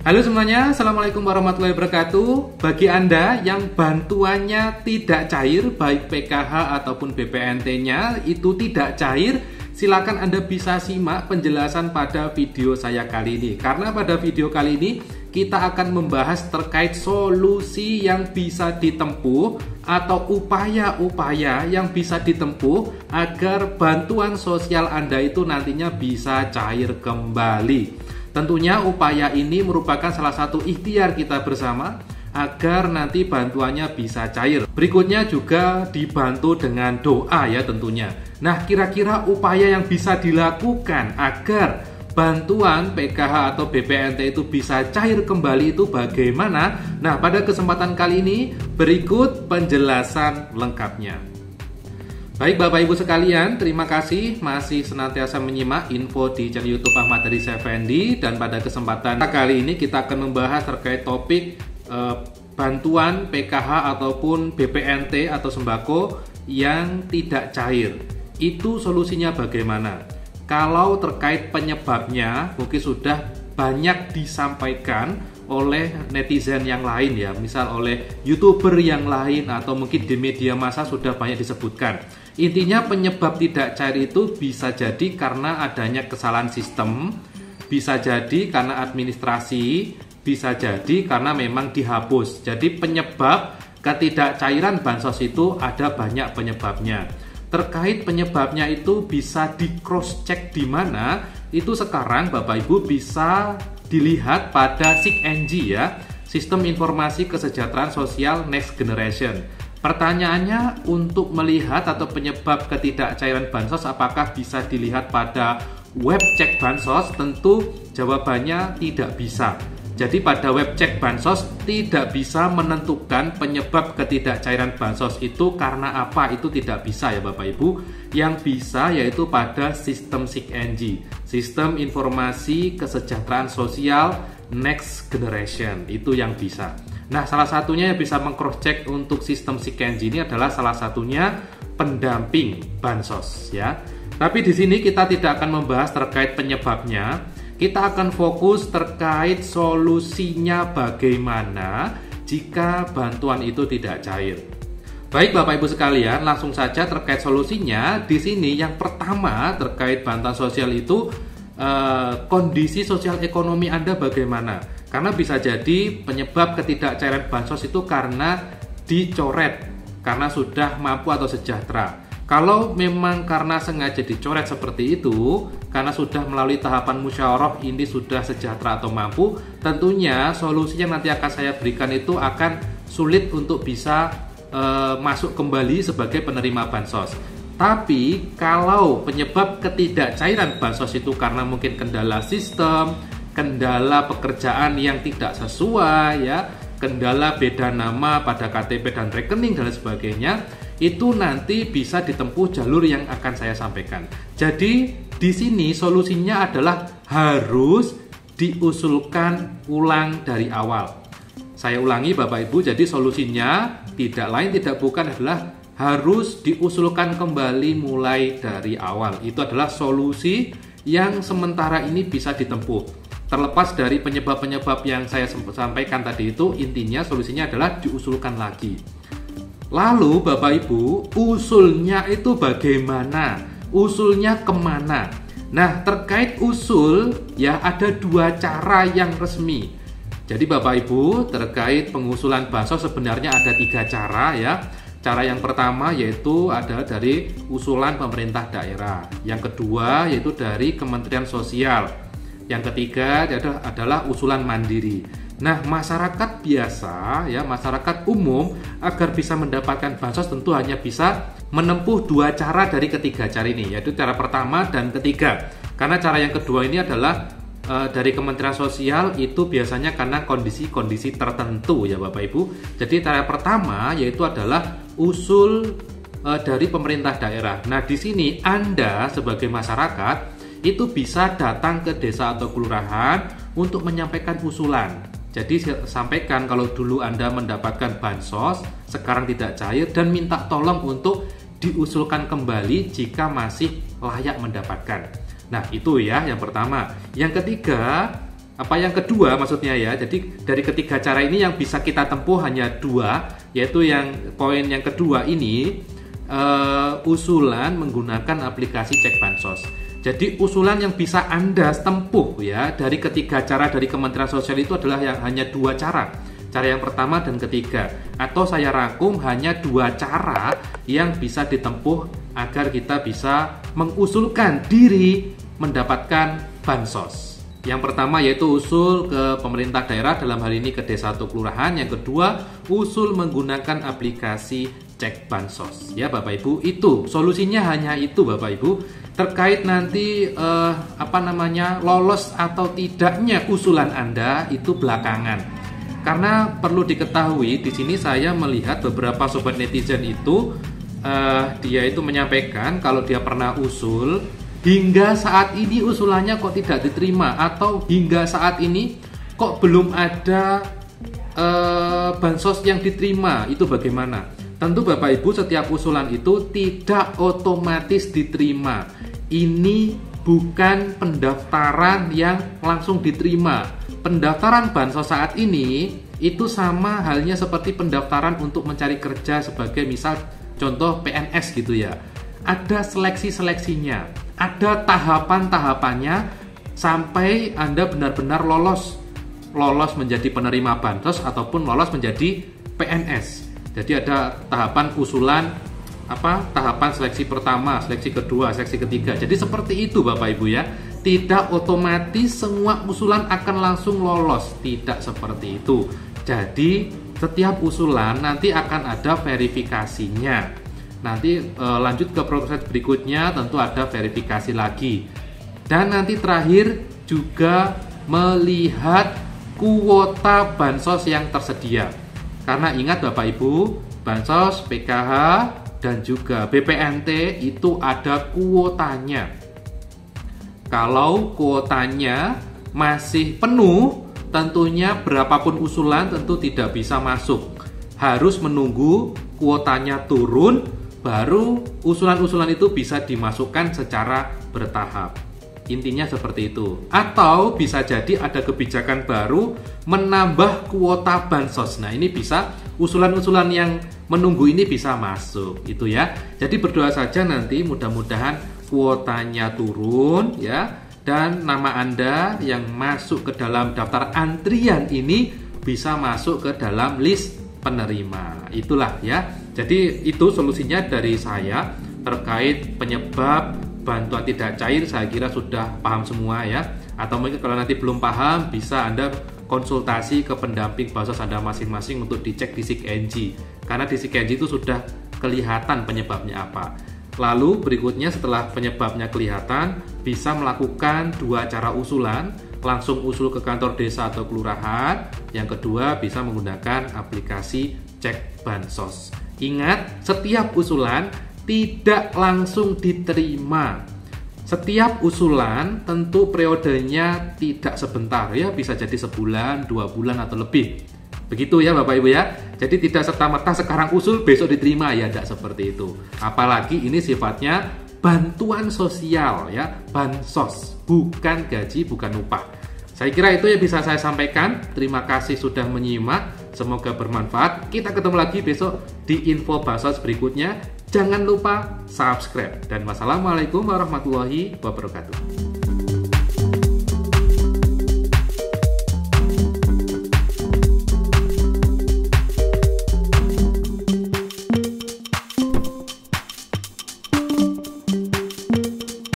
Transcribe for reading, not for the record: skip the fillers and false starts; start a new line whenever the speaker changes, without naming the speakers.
Halo semuanya, Assalamualaikum warahmatullahi wabarakatuh. Bagi Anda yang bantuannya tidak cair, baik PKH ataupun BPNT-nya itu tidak cair, silakan Anda bisa simak penjelasan pada video saya kali ini. Karena pada video kali ini kita akan membahas terkait solusi yang bisa ditempuh atau upaya-upaya yang bisa ditempuh agar bantuan sosial Anda itu nantinya bisa cair kembali. Tentunya upaya ini merupakan salah satu ikhtiar kita bersama agar nanti bantuannya bisa cair. Berikutnya juga dibantu dengan doa ya tentunya. Nah, kira-kira upaya yang bisa dilakukan agar bantuan PKH atau BPNT itu bisa cair kembali itu bagaimana? Nah, pada kesempatan kali ini berikut penjelasan lengkapnya. Baik Bapak Ibu sekalian, terima kasih masih senantiasa menyimak info di channel YouTube Ahmad Haris Effendi. Dan pada kesempatan kali ini kita akan membahas terkait topik bantuan PKH ataupun BPNT atau sembako yang tidak cair. Itu solusinya bagaimana? Kalau terkait penyebabnya mungkin sudah banyak disampaikan oleh netizen yang lain ya, misal oleh YouTuber yang lain atau mungkin di media massa sudah banyak disebutkan. Intinya penyebab tidak cair itu bisa jadi karena adanya kesalahan sistem, bisa jadi karena administrasi, bisa jadi karena memang dihapus. Jadi penyebab ketidakcairan bansos itu ada banyak penyebabnya. Terkait penyebabnya itu bisa di cross check di mana? Itu sekarang Bapak Ibu bisa dilihat pada SIG-NG ya, Sistem Informasi Kesejahteraan Sosial Next Generation. Pertanyaannya, untuk melihat atau penyebab ketidakcairan bansos apakah bisa dilihat pada web cek bansos? Tentu jawabannya tidak bisa. Jadi pada web cek bansos tidak bisa menentukan penyebab ketidakcairan bansos itu karena apa, itu tidak bisa ya Bapak Ibu. Yang bisa yaitu pada sistem SIG-NG, Sistem Informasi Kesejahteraan Sosial Next Generation, itu yang bisa. Nah, salah satunya yang bisa meng-cross check untuk sistem SIG-NG ini adalah salah satunya pendamping bansos ya. Tapi di sini kita tidak akan membahas terkait penyebabnya. Kita akan fokus terkait solusinya bagaimana jika bantuan itu tidak cair. Baik Bapak Ibu sekalian, langsung saja terkait solusinya. Di sini yang pertama terkait bantuan sosial itu kondisi sosial ekonomi Anda bagaimana? Karena bisa jadi penyebab ketidakcairan bansos itu karena dicoret, karena sudah mampu atau sejahtera. Kalau memang karena sengaja dicoret seperti itu, karena sudah melalui tahapan musyawarah ini sudah sejahtera atau mampu, tentunya solusi yang nanti akan saya berikan itu akan sulit untuk bisa masuk kembali sebagai penerima bansos. Tapi kalau penyebab ketidakcairan bansos itu karena mungkin kendala sistem, kendala pekerjaan yang tidak sesuai ya, kendala beda nama pada KTP dan rekening dan sebagainya, itu nanti bisa ditempuh jalur yang akan saya sampaikan. Jadi di sini solusinya adalah harus diusulkan ulang dari awal. Saya ulangi Bapak Ibu, jadi solusinya tidak lain tidak bukan adalah harus diusulkan kembali mulai dari awal. Itu adalah solusi yang sementara ini bisa ditempuh. Terlepas dari penyebab-penyebab yang saya sampaikan tadi itu, intinya solusinya adalah diusulkan lagi. Lalu Bapak Ibu, usulnya itu bagaimana? Usulnya kemana? Nah, terkait usul ya ada dua cara yang resmi. Jadi Bapak Ibu, terkait pengusulan bansos sebenarnya ada tiga cara ya. Cara yang pertama yaitu ada dari usulan pemerintah daerah. Yang kedua yaitu dari Kementerian Sosial. Yang ketiga adalah usulan mandiri. Nah, masyarakat biasa ya, masyarakat umum agar bisa mendapatkan bansos tentu hanya bisa menempuh dua cara dari ketiga cara ini, yaitu cara pertama dan ketiga. Karena cara yang kedua ini adalah dari Kementerian Sosial itu biasanya karena kondisi-kondisi tertentu ya Bapak Ibu. Jadi cara pertama yaitu adalah usul dari pemerintah daerah. Nah, di sini Anda sebagai masyarakat itu bisa datang ke desa atau kelurahan untuk menyampaikan usulan. Jadi sampaikan kalau dulu Anda mendapatkan bansos, sekarang tidak cair, dan minta tolong untuk diusulkan kembali jika masih layak mendapatkan. Nah, itu ya yang pertama. Yang ketiga, yang kedua maksudnya ya. Jadi dari ketiga cara ini yang bisa kita tempuh hanya dua, yaitu yang poin yang kedua ini, usulan menggunakan aplikasi cek bansos. Jadi usulan yang bisa Anda tempuh ya dari ketiga cara dari Kementerian Sosial itu adalah yang hanya dua cara. Cara yang pertama dan ketiga, atau saya rangkum hanya dua cara yang bisa ditempuh agar kita bisa mengusulkan diri mendapatkan bansos. Yang pertama yaitu usul ke pemerintah daerah, dalam hal ini ke desa atau kelurahan. Yang kedua, usul menggunakan aplikasi cek bansos. Ya Bapak Ibu, itu solusinya hanya itu Bapak Ibu. Terkait nanti lolos atau tidaknya usulan Anda itu belakangan. Karena perlu diketahui di sini saya melihat beberapa sobat netizen itu dia itu menyampaikan kalau dia pernah usul, hingga saat ini usulannya kok tidak diterima, atau hingga saat ini kok belum ada bansos yang diterima. Itu bagaimana? Tentu Bapak Ibu, setiap usulan itu tidak otomatis diterima. Ini bukan pendaftaran yang langsung diterima. Pendaftaran bansos saat ini itu sama halnya seperti pendaftaran untuk mencari kerja sebagai misal contoh PNS gitu ya. Ada seleksi-seleksinya, ada tahapan-tahapannya sampai Anda benar-benar lolos menjadi penerima bansos ataupun lolos menjadi PNS. Jadi ada tahapan usulan, tahapan seleksi pertama, seleksi kedua, seleksi ketiga. Jadi seperti itu Bapak Ibu ya. Tidak otomatis semua usulan akan langsung lolos, tidak seperti itu. Jadi setiap usulan nanti akan ada verifikasinya. Nanti lanjut ke proses berikutnya tentu ada verifikasi lagi. Dan nanti terakhir juga melihat kuota bansos yang tersedia. Karena ingat Bapak Ibu, bansos, PKH, dan juga BPNT itu ada kuotanya. Kalau kuotanya masih penuh, tentunya berapapun usulan tentu tidak bisa masuk. Harus menunggu kuotanya turun, baru usulan-usulan itu bisa dimasukkan secara bertahap. Intinya seperti itu. Atau bisa jadi ada kebijakan baru menambah kuota bansos. Nah, ini bisa usulan-usulan yang menunggu ini bisa masuk, itu ya. Jadi berdoa saja nanti mudah-mudahan kuotanya turun ya, dan nama Anda yang masuk ke dalam daftar antrian ini bisa masuk ke dalam list penerima. Itulah ya. Jadi itu solusinya dari saya terkait penyebab bantuan tidak cair. Saya kira sudah paham semua ya. Atau mungkin kalau nanti belum paham, bisa Anda konsultasi ke pendamping bansos Anda masing-masing untuk dicek di SIG-NG. Karena di SIG-NG itu sudah kelihatan penyebabnya apa. Lalu berikutnya setelah penyebabnya kelihatan, bisa melakukan dua cara usulan. Langsung usul ke kantor desa atau kelurahan. Yang kedua bisa menggunakan aplikasi cek bansos. Ingat, setiap usulan tidak langsung diterima. Setiap usulan tentu periodenya tidak sebentar ya, bisa jadi sebulan, 2 bulan atau lebih. Begitu ya Bapak Ibu ya. Jadi tidak serta-merta sekarang usul besok diterima ya, tidak seperti itu. Apalagi ini sifatnya bantuan sosial ya, bansos, bukan gaji, bukan upah. Saya kira itu yang bisa saya sampaikan. Terima kasih sudah menyimak. Semoga bermanfaat. Kita ketemu lagi besok di info bansos berikutnya. Jangan lupa subscribe. Dan wassalamualaikum warahmatullahi wabarakatuh.